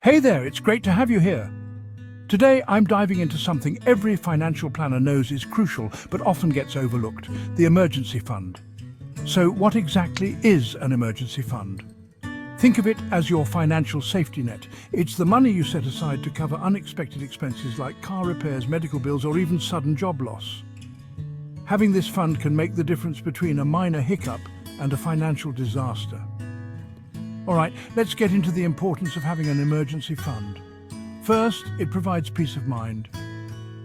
Hey there, it's great to have you here. Today I'm diving into something every financial planner knows is crucial but often gets overlooked, the emergency fund. So what exactly is an emergency fund? Think of it as your financial safety net. It's the money you set aside to cover unexpected expenses like car repairs, medical bills, or even sudden job loss. Having this fund can make the difference between a minor hiccup and a financial disaster. All right, let's get into the importance of having an emergency fund. First, it provides peace of mind.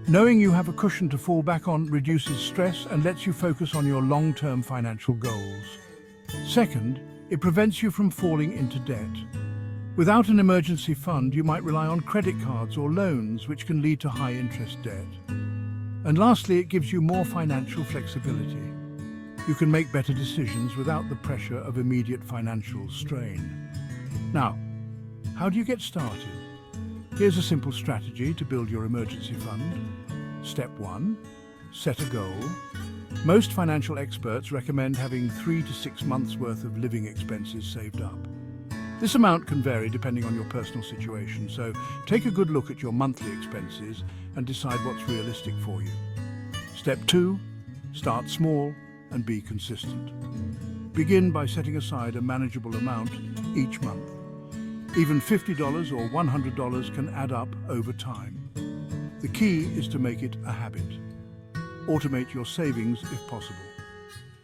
Knowing you have a cushion to fall back on reduces stress and lets you focus on your long-term financial goals. Second, it prevents you from falling into debt. Without an emergency fund, you might rely on credit cards or loans, which can lead to high-interest debt. And lastly, it gives you more financial flexibility. You can make better decisions without the pressure of immediate financial strain. Now, how do you get started? Here's a simple strategy to build your emergency fund. Step 1. Set a goal. Most financial experts recommend having 3 to 6 months' worth of living expenses saved up. This amount can vary depending on your personal situation, so take a good look at your monthly expenses and decide what's realistic for you. Step 2. Start small and be consistent. Begin by setting aside a manageable amount each month. Even $50 or $100 can add up over time. The key is to make it a habit. Automate your savings if possible.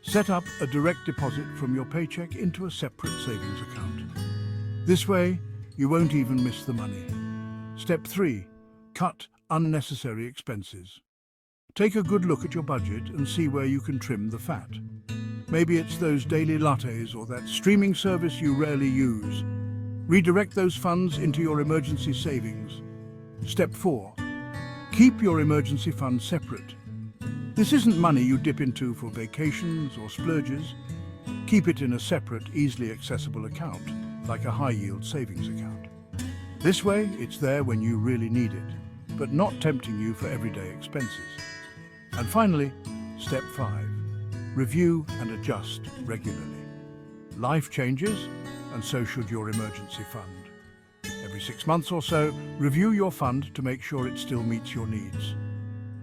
Set up a direct deposit from your paycheck into a separate savings account. This way, you won't even miss the money. Step 3. Cut unnecessary expenses. Take a good look at your budget and see where you can trim the fat. Maybe it's those daily lattes or that streaming service you rarely use. Redirect those funds into your emergency savings. Step 4. Keep your emergency fund separate. This isn't money you dip into for vacations or splurges. Keep it in a separate, easily accessible account, like a high-yield savings account. This way, it's there when you really need it, but not tempting you for everyday expenses. And finally, step 5. Review and adjust regularly. Life changes, and so should your emergency fund. Every 6 months or so, review your fund to make sure it still meets your needs.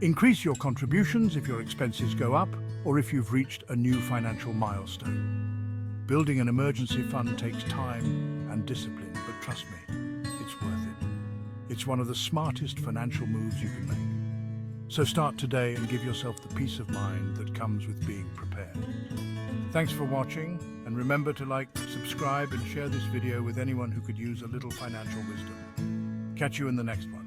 Increase your contributions if your expenses go up or if you've reached a new financial milestone. Building an emergency fund takes time and discipline, but trust me, it's worth it. It's one of the smartest financial moves you can make. So start today and give yourself the peace of mind that comes with being prepared. Thanks for watching, and remember to like, subscribe, and share this video with anyone who could use a little financial wisdom. Catch you in the next one.